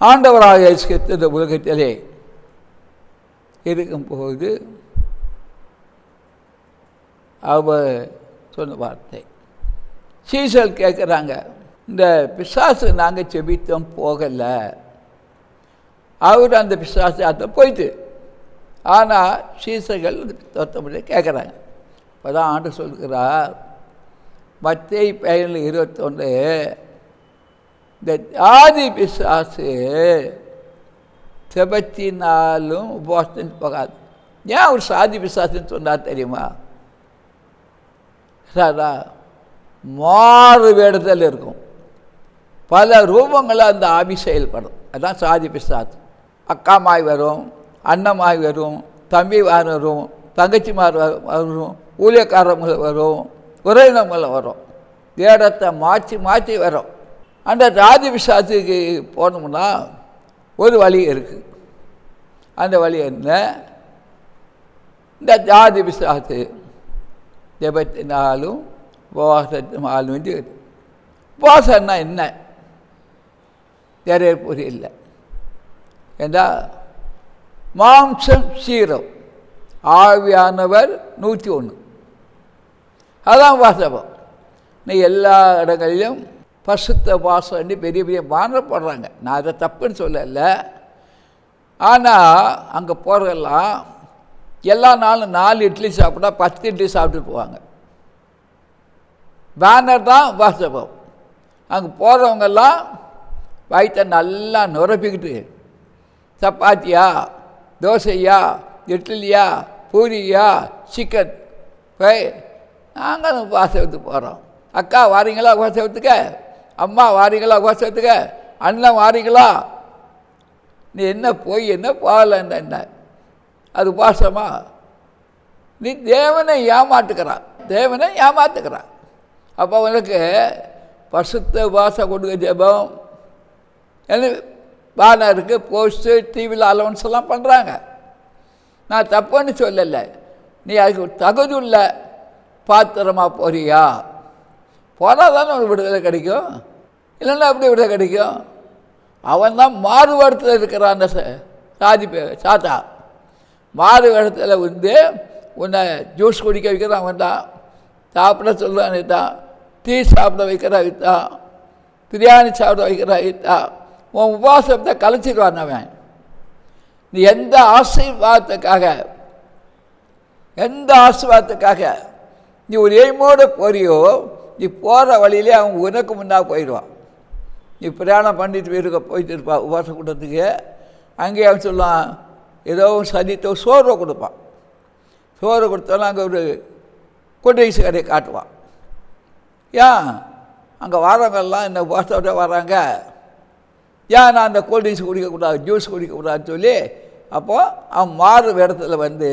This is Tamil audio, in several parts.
ஆண்டவராக இயேசு கிறிஸ்து இந்த உலகத்திலே இருக்கும்போது அவர் சொன்ன வார்த்தை. சீசல் கேட்குறாங்க, இந்த பிசாசு நாங்கள் செபித்தோம் போகலை. அவர் அந்த பிசாசு அதை போயிட்டு, ஆனால் சீசர்கள் தொத்தப்படி கேட்குறாங்க. இப்போ தான் ஆண்டு சொல்கிறார் மத்தேயு 11:21, இந்த ஆதி பிசாசு செபத்தினாலும் உபவாசத்தின் போகாது. ஏன் அவர் சாதி பிசாசுன்னு சொன்னார் தெரியுமா? சாரா மாறு வேடத்தில் இருக்கும், பல ரூபங்களில் அந்த ஆவி செயல்படும். அதுதான் சாதி பிசாசு. அக்காமாய் வரும், அண்ணமாய் வரும், தம்பி வரும், தங்கச்சிமார் வரும், ஊழியக்காரங்களை வரும், உறவினங்களை வரும், வேடத்தை மாற்றி மாற்றி வரும். அந்த சாதி பிசாசுக்கு போனோம்னா ஒரு வழி இருக்குது. அந்த வழி என்ன? இந்த ஜாதி பிசாசு ஜெபத்தினாலும் உபவாசத்தினாலும் வந்து, உபவாசம்னா என்ன நிறைய புரியல. ஏண்டா மாம்சம் 0, ஆவியானவர் 101. அதான் வாசகம். நீ எல்லா இடங்களிலும் பசுத்த வாசம் பெரிய பெரிய பானம் போடுறாங்க. நான் அதை தப்புன்னு சொல்லலை. ஆனால் அங்கே போகிறதெல்லாம் எல்லா நாளும் 4 இட்லி சாப்பிட்டா 10 இட்லி சாப்பிட்டுட்டு போவாங்க. பேனர் தான் வாசகம். அங்கே போகிறவங்கெல்லாம் வயிற்றை நல்லா நுரப்பிக்கிட்டு, சப்பாத்தியா, தோசையா, இட்லியா, பூரியா, சிக்கன் போய் நாங்கள் வாசகத்துக்கு போகிறோம். அக்கா வாரீங்களா உபவாசத்துக்கு? அம்மா வாரீங்களா உபவாசத்துக்கு? அண்ணன் வாரீங்களா? நீ என்ன போய் என்ன போகலன்னு என்ன அது உபவாசமா? நீ தேவனை ஏமாட்டுக்கிறான், தேவனை ஏமாத்துக்கிறான். அப்போ அவனுக்கு பசுத்த உபவாசம் கொடுக்க ஜெபம் பேனருக்கு, போஸ்ட்டு, டிவியில் அலவன்ஸ் எல்லாம் பண்ணுறாங்க. நான் தப்புன்னு சொல்லலை. நீ அதுக்கு தகுதி உள்ள பாத்திரமா போறியா? போனால் தானே ஒரு விடுதலை கிடைக்கும், இல்லைன்னா எப்படி விடுதலை கிடைக்கும்? அவன் தான் மாறு வேடத்தில் இருக்கிறான். அந்த சாத்தா மாறு வேடத்தில் வந்து உன்னை ஜூஸ் குடிக்க வைக்கிறான். அவன் தான் சாப்பிட சொல்கிறான், தான் டீ சாப்பிட வைக்கிறான், தான் பிரியாணி சாப்பிட வைக்கிறான், தான் உன் உபவாசத்தை கலைச்சிடுவான் அவன். நீ எந்த ஆசீர்வாதத்துக்காக நீ ஒரு எய்மோடு போறியோ, நீ போகிற வழியிலே அவன் உனக்கு முன்னாக போயிடுவான். நீ பிரயாணம் பண்ணிட்டு போயிட்டு இருப்பா உபவாசம் கூட்டத்துக்கு. அங்கேயே அவன் சொல்லுவான், ஏதோ சதித்தோ சோறு கொடுப்பான். சோறு கொடுத்தாலும் அங்கே ஒரு கொட்டைஸ் கடையை காட்டுவான். ஏன் அங்கே வரவங்கெல்லாம் இந்த உபவாசத்தோட வராங்க, ஏன் நான் அந்த கோல்ட்ரிங்க்ஸ் குடிக்கக்கூடாது, ஜூஸ் குடிக்கக்கூடாதுன்னு சொல்லி, அப்போது அவன் மாறு இடத்துல வந்து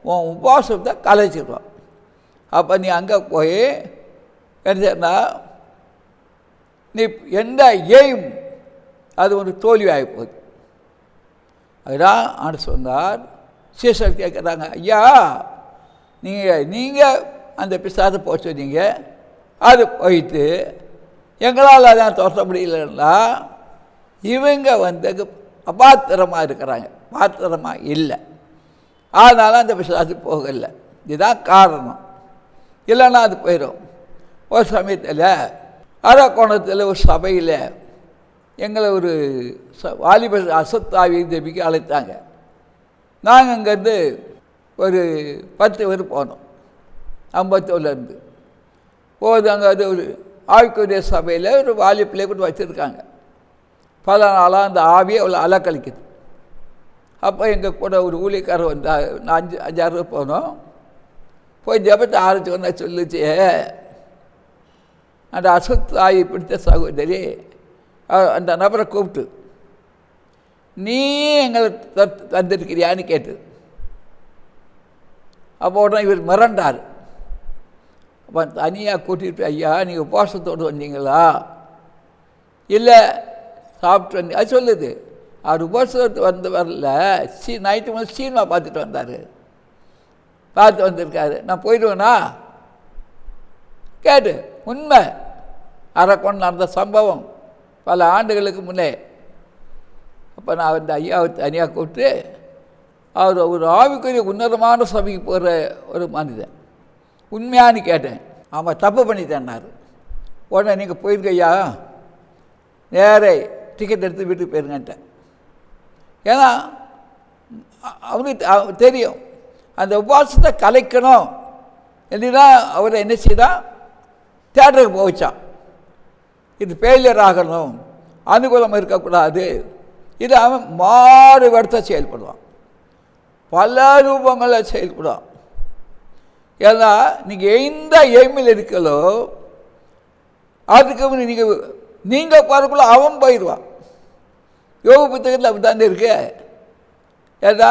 உன் உபவாசத்தை கலைச்சிடுவான். அப்போ நீ அங்கே போய் என்ன, நீ எந்த எய்ம் அது ஒரு தோல்வி ஆகி போகுது. அதுதான் ஆண்டு சொன்னார். சீசர் கேட்குறாங்க, ஐயா நீங்கள் அந்த பிசாசை போக சொன்னீங்க, அது போயிட்டு எங்களால் அதான் தோற்ற முடியலன்னா இவங்க வந்து அபாத்திரமாக இருக்கிறாங்க, பாத்திரமாக இல்லை, அதனால் அந்த பிசாசு போகலை. இதுதான் காரணம். இல்லைன்னா அது போயிடும். ஒரு சமயத்தில் அரக்கோணத்தில் ஒரு சபையில் எங்களை ஒரு வாலிப அசத்தாவி ஜெபிக்க அழைத்தாங்க. நாங்கள் அங்கேருந்து ஒரு 10 பேர் போனோம், அம்பத்தூர்லேருந்து போது. அங்கே அது ஒரு ஆவிக்குரிய சபையில் ஒரு வாலிப்பிள்ளை கூட வச்சுருக்காங்க. பல நாளாக அந்த ஆவியை அவ்வளோ அலக்கழிக்குது. அப்போ எங்கள் கூட ஒரு ஊழியக்காரர் வந்து 5-6 பேர் போனோம். போய் ஜெபத்தை ஆரம்பிச்சோன்னா சொல்லிச்சு, அந்த அசுத்தாயி பிடித்த சகோதரி அந்த நபரை கூப்பிட்டு, நீ எங்களை தந்திருக்கிறியான்னு கேட்டு. அப்போ உடனே இவர் மிரண்டார். அப்போ தனியாக கூட்டிகிட்டு, ஐயா நீங்கள் உபவாசத்தோடு வந்தீங்களா? இல்லை சாப்பிட்டு வந்து அது சொல்லுது. அவர் உபவாசத்து வந்து வரல, நைட்டு வந்து சினிமா பார்த்துட்டு வந்தார், பார்த்து வந்திருக்காரு. நான் போயிடுவேனா கேட்டு. உண்மை அரக்கோணம் நடந்த சம்பவம் பல ஆண்டுகளுக்கு முன்னே. அப்போ நான் அந்த ஐயாவை தனியாக கூப்பிட்டு, அவர் ஒரு ஆவிக்குரிய உன்னதமான சபைக்கு போகிற ஒரு மனிதன், உண்மையானு கேட்டேன். ஆமாம், தப்பு பண்ணிட்டேன்னாரு. உடனே நீங்கள் போயிருக்க ஐயா, நேரே டிக்கெட் எடுத்து வீட்டுக்கு போயிருங்கன்ட்டேன். ஏன்னா அவனுக்கு தெரியும் அந்த உபவாசத்தை கலைக்கணும் என்றுதான் அவரை என்ன செய்தான், தேட்டருக்கு போச்சான். இது ஃபெயிலியர் ஆகணும், அனுகூலம் இருக்கக்கூடாது. இது அவன் மாறு வருத்த செயல்படுவான், பல ரூபங்களில் செயல்படுவான். ஏன்னா நீங்கள் எந்த எய்மில் இருக்கலோ அதுக்கு நீங்கள் போகிறக்குள்ள அவன் போயிடுவான். யோக புத்தகத்தில் அப்படி தானே இருக்கு. ஏதா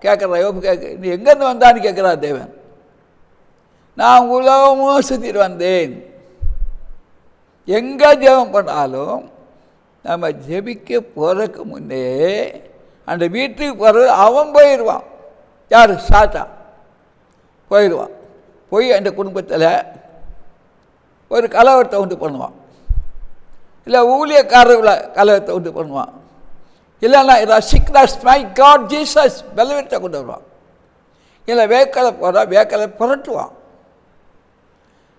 கேட்குறான், யோபு நீ எங்கேருந்து வந்தான்னு கேட்குறா தேவன். நான் உலகமும் சுற்றிட்டு வந்தேன். எங்கே ஜெபம் பண்ணாலும் நம்ம ஜெபிக்க போகிறதுக்கு முன்னே அந்த வீட்டுக்கு போகிறது அவன் போயிடுவான். யார்? சாத்தான் போயிடுவான். போய் அந்த குடும்பத்தில் ஒரு கலவரத்தை உண்டு பண்ணுவான், இல்லை ஊழியக்காரர்களை கலவரத்தை உண்டு பண்ணுவான், இல்லைன்னா ஏதாவது சிக்னஸ் மை காட் ஜீசஸ் பலவீனத்தை கொண்டு வருவான், இல்லை வேக்கலை போகிறான் வேக்கலை புரட்டுவான்.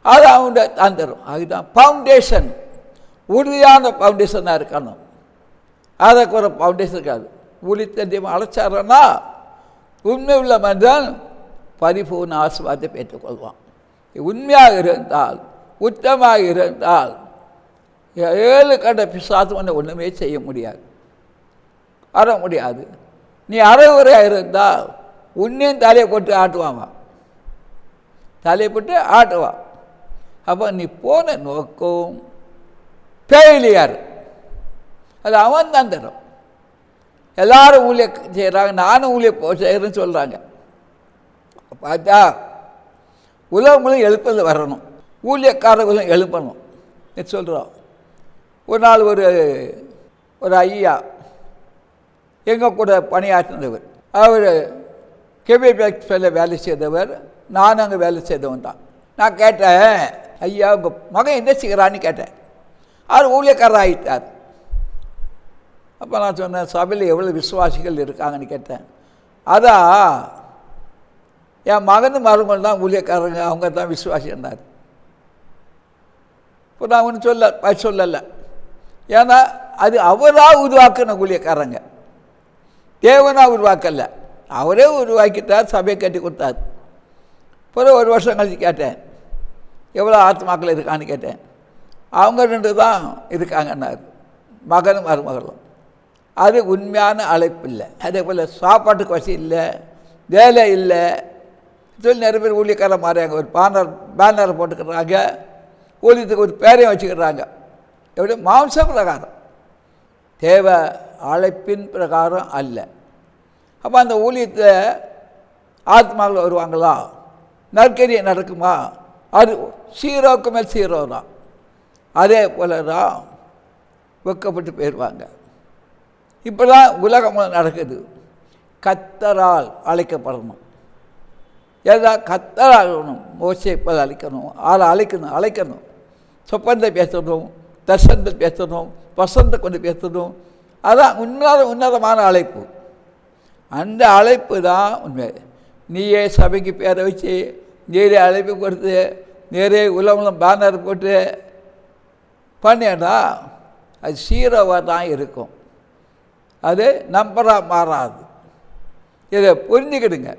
அது அவன் தான் தரும். அதுதான் ஃபவுண்டேஷன், உறுதியான ஃபவுண்டேஷனாக இருக்கணும். அதுக்கு ஒரு ஃபவுண்டேஷன் இருக்காது. ஊழியத்தையும் அழைச்சாரன்னா உண்மை உள்ள மனிதன் பரிபூர்ண ஆசீர்வாதத்தை பெற்றுக்கொள்வான். உண்மையாக இருந்தால், உத்தமாக இருந்தால் 7 கண்ட பிசாசு ஒன்றுமே செய்ய முடியாது, வர முடியாது. நீ அரைகுறையாக இருந்தால் உன்னையும் தலையை போட்டு ஆட்டுவான், தலையை போட்டு ஆட்டுவான். அப்போ நீ போன நோக்கம் ஃபெயிலியர், அது அவன் தான் தரும். எல்லாரும் ஊழிய செய்கிறாங்க, நானும் ஊழிய செய்கிறேன்னு சொல்கிறாங்க. பார்த்தா உலகங்களும் எழுப்பது வரணும், ஊழியக்காரர்களும் எழுப்பணும் சொல்கிறோம். ஒரு நாள் ஒரு ஐயா எங்கள் கூட பணியாற்றினவர், அவர் கேபிஎல் வேலை செய்தவர், நானும் அங்கே வேலை செய்தவன் தான். நான் கேட்டேன், ஐயா உங்கள் மகன் என்ன செய்கிறான்னு கேட்டேன். அவர் ஊழியக்காரர் ஆகிட்டார். அப்போ நான் சொன்னேன், சபையில் எவ்வளோ விசுவாசிகள் இருக்காங்கன்னு கேட்டேன். அதான் என் மகனும் மருமகள் தான் ஊழியக்காரங்க, அவங்க தான் விசுவாசின்னார். இப்போ நான் ஒன்று சொல்லலை, ஏன்னா அது அவராக உருவாக்கின ஊழியக்காரங்க, தேவனாக உருவாக்கல. அவரே உருவாக்கிட்டார், சபையை கட்டி கொடுத்தார். பிறகு 1 வருஷம் கழிச்சு கேட்டேன், எவ்வளோ ஆத்மாக்கள் இருக்கான்னு கேட்டேன். அவங்க 2 தான் இருக்காங்கன்னார், மகனும் மருமகளும். அது உண்மையான அழைப்பு இல்லை. அதே போல் சாப்பாட்டுக்கு வசதி இல்லை, வேலை இல்லை சொல்லி நிறைய பேர் ஊழியக்காரன் மாறாங்க. ஒரு பேனரை போட்டுக்கிறாங்க, ஊழியத்துக்கு ஒரு பேரையும் வச்சுக்கிறாங்க. எப்படி? மாம்ச பிரகாரம், தேவ அழைப்பின் பிரகாரம் அல்ல. அப்போ அந்த ஊழியத்தை ஆத்மாவில் வருவாங்களா, நற்கரிய நடக்குமா, அது 0க்கு மேல் 0 தான். அதே போல தான் வெக்கப்பட்டு போயிடுவாங்க. இப்போ தான் உலகம் நடக்குது. கர்த்தரால் அழைக்கப்படணும், ஏதா கர்த்தரால் அழைக்கணும். மோசே போல் அழைக்கணும், ஆளை அழைக்கணும். சொப்பந்தை பேசணும், தர்சனத்தை பேசணும், வசந்தை கொண்டு பேசணும். அதான் உன்னதமான அழைப்பு. அந்த அழைப்பு தான் உண்மை. நீயே சபைக்கு பேரை வச்சு நேரே அழைப்பு கொடுத்து நேரே உலகம் பேனர் போட்டு பண்ணினா அது 0வாக தான் இருக்கும், அது நம்பராக மாறாது. இதை புரிஞ்சுக்கிடுங்க.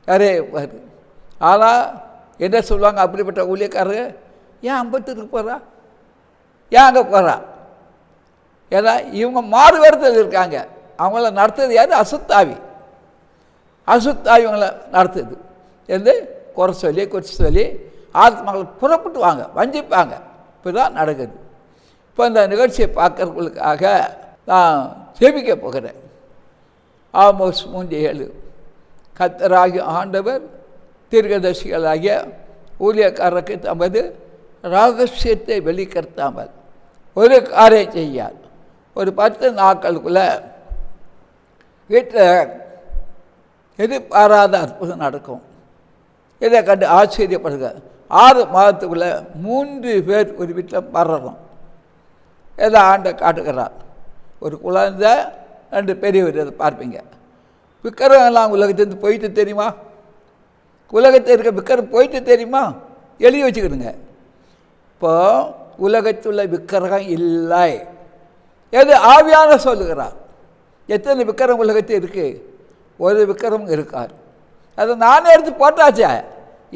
யாரே ஆனால் என்ன சொல்லுவாங்க, அப்படிப்பட்ட ஊழியக்காரரு ஏன் அம்பத்தூருக்கு போகிறா, ஏன் அங்கே போகிறா? ஏன்னா இவங்க மாறு வேடத்தில் இருக்காங்க. அவங்கள நடத்துறது யார்? அசுத்தாவி இவங்களை நடத்துது. எது குறை சொல்லி குறித்து சொல்லி ஆத்மாக்களை புறப்பட்டு வாங்க, வஞ்சிப்பாங்க. இப்போ தான் நடக்குது. இப்போ இந்த நிகழ்ச்சியை பார்க்கறவங்களுக்காக நான் ஜெபிக்க போகிறேன். ஆமோஸ் 3:7 கர்த்தராகிய ஆண்டவர் தீர்க்கதரிசிகளாகிய ஊழியக்காரருக்கு தமது ரகசியத்தை வெளிப்படுத்தாமல் ஒரு காரியம் செய்யார். ஒரு 10 நாட்களுக்குள்ளே வீட்டில் எதிர்பாராத அற்புதம் நடக்கும். இதை கண்டு ஆச்சரியப்படுங்க. 6 மாதத்துக்குள்ளே 3 பேர் ஒரு வீட்டில் மரணம். எதை ஆண்டை காட்டுகிறார். ஒரு குழந்தை, 2 பெரியவர், அதை பார்ப்பீங்க. விக்கிரகம்லாம் உலகத்திலேருந்து போயிட்டு தெரியுமா? உலகத்தில் இருக்க விக்கிரம் போயிட்டு தெரியுமா? எழுதி வச்சுக்கிடுங்க. இப்போ உலகத்துள்ள விக்கிரகம் இல்லை. எது ஆவியான சொல்லுகிறார். எத்தனை விக்கிரம் உலகத்தில் இருக்குது? ஒரு விக்கிரம் இருக்காது. அதை நானே எடுத்து போட்டாச்சே.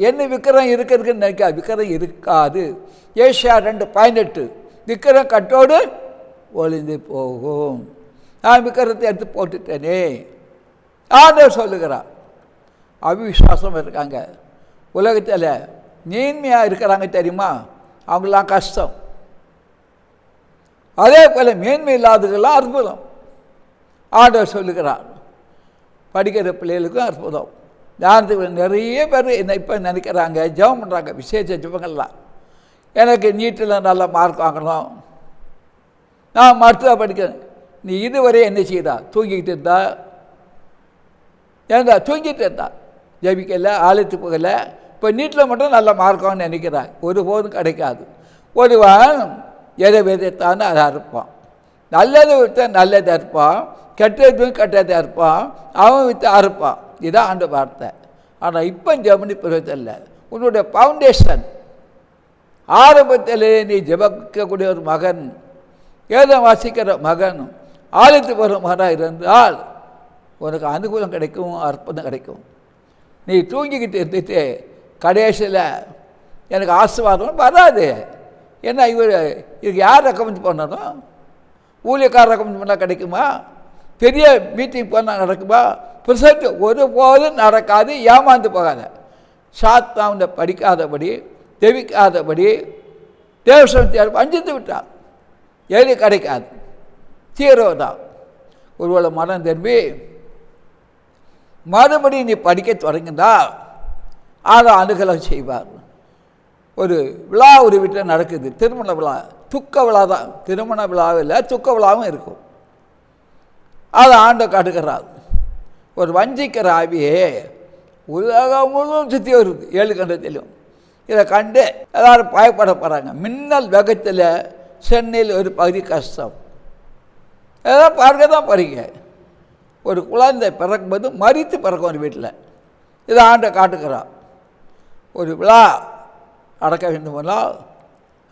என்ன விக்கிரம் இருக்குன்னு நினைக்காது. விக்கிரம் இருக்காது. ஏசியா 2:18 விக்கிரம் கட்டோடு ஒளிந்து போகும். நான் விக்கிரத்தை எடுத்து போட்டுட்டேனே ஆண்டவர் சொல்லுகிறார். அவிசுவாசம் இருக்காங்க உலகத்தில். மேன்மையாக இருக்கிறாங்க தெரியுமா? அவங்களாம் கஷ்டம். அதே போல் மேன்மை இல்லாதவர்களாம் அற்புதம். ஆண்டவர் சொல்லுகிறார். படிக்கிற பிள்ளைகளுக்கும் அற்புதம். ஞானத்துக்கு நிறைய பேர் என்ன இப்போ நினைக்கிறாங்க, ஜெபம் பண்ணுறாங்க. விசேஷ ஜெபங்கள்லாம், எனக்கு நீட்டில் நல்ல மார்க் வாங்கணும், நான் மருத்துவம் படிக்கிறேன். நீ இதுவரை என்ன செய்தா? தூங்கிக்கிட்டு இருந்தா. ஏந்தா தூங்கிட்டு இருந்தா? ஜபிக்கலை, ஆலயத்துக்கு போகலை. இப்போ நீட்டில் மட்டும் நல்ல மார்க்கான்னு நினைக்கிறான். ஒருபோதும் கிடைக்காது. ஒருவன் எதை விதைத்தான்னு அதை அறுப்பான். நல்லதை விற்ற நல்லதாக இருப்பான், கெட்டதும் கெட்டதாக இருப்பான். அவன் விற்று அறுப்பான். இதுதான் ஆண்டு வார்த்தை. ஆனால் இப்போ ஜெபனி பிரயோஜனம் இல்லை. உன்னுடைய ஃபவுண்டேஷன் ஆரம்பத்தில் நீ ஜெபிக்கக்கூடிய ஒரு மகன், வேதம் வாசிக்கிற மகன், ஆலயத்துக்கு வரும் மகனாக இருந்தால் உனக்கு அனுகூலம் கிடைக்கும், அற்புதம் கிடைக்கும். நீ தூங்கிக்கிட்டு இருந்துட்டு கடைசியில் எனக்கு ஆசீர்வாதம் வராது. ஏன்னா இதுக்கு யார் ரெக்கமெண்ட் பண்ணணும்? ஊழியக்கார ரெக்கமெண்ட் பண்ணால் கிடைக்குமா? பெரிய மீட்டிங் போனால் நடக்குமா? ப்ரிசல்ட் ஒருபோதும் நடக்காது. ஏமாந்து போகாத. சாத்தாவுண்ட படிக்காதபடி, தெவிக்காதபடி தேவசனத்தை வஞ்சித்து விட்டான். எது கிடைக்காது, தீரோ தான். ஒருவேளை மனம் திரும்பி மறுபடியும் நீ படிக்க தொடங்கினா அதை அனுகூலம் செய்வார். ஒரு விழா ஒரு வீட்டில் நடக்குது, திருமண விழா. துக்க விழா தான், திருமண விழாவும் இல்லை, துக்க விழாவும் இருக்கும். அதை ஆண்டை காட்டுகிறார். ஒரு வஞ்சிக்கிற ஆவியே உலகம் முழுவதும் சுற்றி வருது, 7 கண்டத்திலும். இதை கண்டு எல்லாரும் பயப்பட போகிறாங்க. மின்னல் வேகத்தில் சென்னையில் ஒரு பகுதி கஷ்டம். எல்லாம் பார்க்க தான் போகிறீங்க. ஒரு குழந்தை பிறக்கும்போது மறித்து பிறக்கும் ஒரு வீட்டில். இதை ஆண்டை காட்டுக்கிறான். ஒரு விழா நடக்க வேண்டுமென்றால்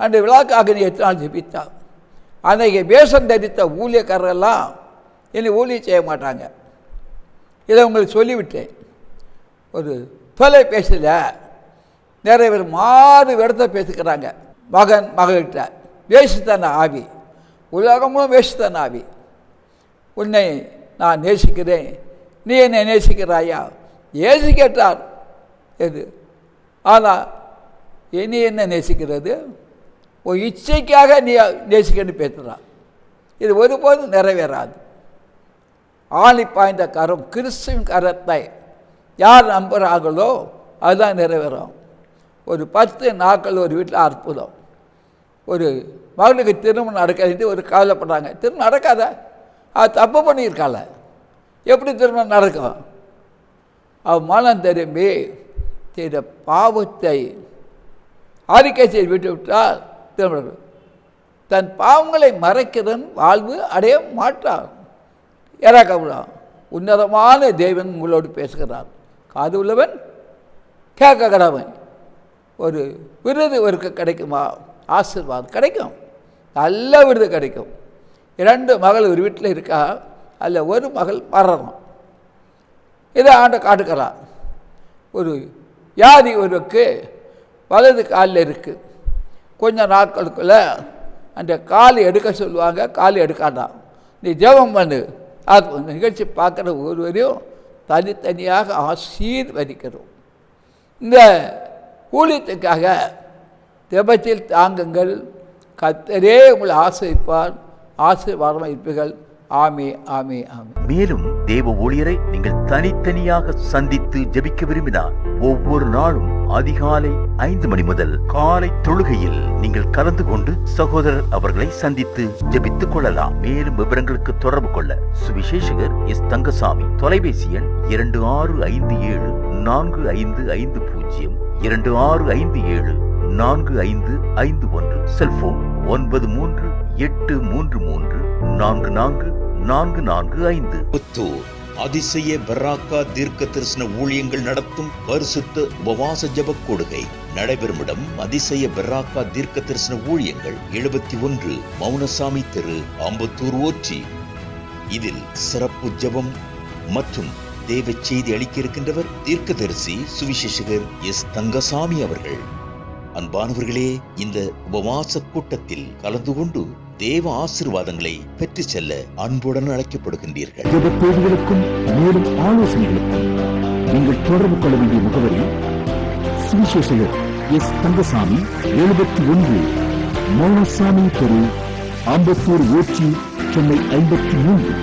அந்த விழாக்காக நீ எத்தனை நாள் ஜெபித்தான். அன்றைக்கி வேஷம் தரித்த ஊழியக்காரரெல்லாம் இனி ஊழியம் செய்ய மாட்டாங்க. இதை உங்களுக்கு சொல்லிவிட்டேன். ஒரு தொலைபேசியில் நிறைய பேர் மாறு இடத்த பேசிக்கிறாங்க. மகன் மகள்கிட்ட வேஷத்தான ஆவி, உலகமும் வேஷத்தான ஆவி. உன்னை நான் நேசிக்கிறேன், நீ என்னை நேசிக்கிறாயா? ஏசு கேட்டார் எது? ஆனால் நீ என்ன நேசிக்கிறது? ஒரு இச்சைக்காக நீ நேசிக்கன்னு பேசுகிறான். இது ஒருபோதும் நிறைவேறாது. ஆணி பாய்ந்த கரம், கிறிஸ்துவின் கரத்தை யார் நம்புகிறாங்களோ அதுதான் நிறைவேறும். ஒரு 10 நாட்கள் ஒரு வீட்டில் அற்புதம். ஒரு மகளுக்கு திருமணம் நடக்காது ஒரு கவலைப்படுறாங்க. திருமணம் நடக்காத, அது தப்பு பண்ணியிருக்காள, எப்படி திருமணம் நடக்கும்? அவன் மனம் திரும்பி செய்த பாவத்தை அறிக்கை செய்து விட்டு விட்டால் திருமணம். தன் பாவங்களை மறைக்கிறன் வாழ்வு அடைய மாட்டார். இறக்கலாம். உன்னதமான தேவன் உங்களோடு பேசுகிறார். காது உள்ளவன் கேட்க கடவன். ஒரு விருது ஒருக்கு கிடைக்குமா? ஆசீர்வாதம் கிடைக்கும், நல்ல விருது கிடைக்கும். 2 மகள் ஒரு வீட்டில் இருக்கா, அதில் ஒரு மகள் மரணம். இதை ஆண்டை காட்டுக்கிறான். ஒரு வியாதி ஒருக்கு வலது காலில் இருக்குது. கொஞ்ச நாட்களுக்குள்ளே அந்த காலை எடுக்க சொல்லுவாங்க. காலை எடுக்காண்டாம். நீ ஜெபம் பண்ணு. அது நிகழ்ச்சி பார்க்குற ஒருவரையும் தனித்தனியாக ஆசீர்வதிக்கிறோம். இந்த ஊழியத்துக்காக ஜெபத்தில் தாங்குங்கள். கர்த்தரே உங்களை ஆசீர்வதிப்பார். ஆசீர்வாதமாக இருப்பீர்கள். ஆமே ஆமே ஆமே. மேலும் தேவ ஊழியரை நீங்கள் தனித்தனியாக சந்தித்து ஜெபிக்க விரும்பினார் ஒவ்வொரு நாளும் அதிகாலை 5 மணி முதல் காலை தொழுகையில் நீங்கள் கலந்து கொண்டு சகோதரர் அவர்களை சந்தித்து ஜெபித்துக் கொள்ளலாம். மேலும் விவரங்களுக்கு தொடர்பு கொள்ள சுவிசேஷகர் எஸ் தங்கசாமி. தொலைபேசி எண் 26574550, 26574551. செல்போன் 9383 444445. புத்தூர் அதிசய பராக்கா தீர்க்க தரிசன ஊழியங்கள் நடத்தும் பரிசுத்த உபவாச ஜெப கொடுகை நடைபெறும் இடம் அதிசய பராக்கா தீர்க்க தரிசன ஊழியங்கள் 71 மௌனசாமி தெரு, அம்பத்தூர் ஓச்சி. இதில் சிறப்பு ஜெபம் மற்றும் தேவ செய்தி அளிக்க இருக்கின்றவர் தீர்க்கதரிசி சுவிசேஷகர் எஸ் தங்கசாமி அவர்கள். அன்பானவர்களே, இந்த உபவாச கூட்டத்தில் கலந்து கொண்டு தேவ ஆசீர்வாதங்களை பெற்று செல்ல அன்புடன் அழைக்கப்படுகின்றீர்கள். தேவைகளுக்கும் மேலும் ஆலோசனைகளுக்கும் நீங்கள் தொடர்பு கொள்ள வேண்டிய முகவரி சுவிசேஷகர் எஸ் தங்கசாமி, 71 மௌனசாமி தெரு, அம்பத்தூர் ஓச்சி, சென்னை 53.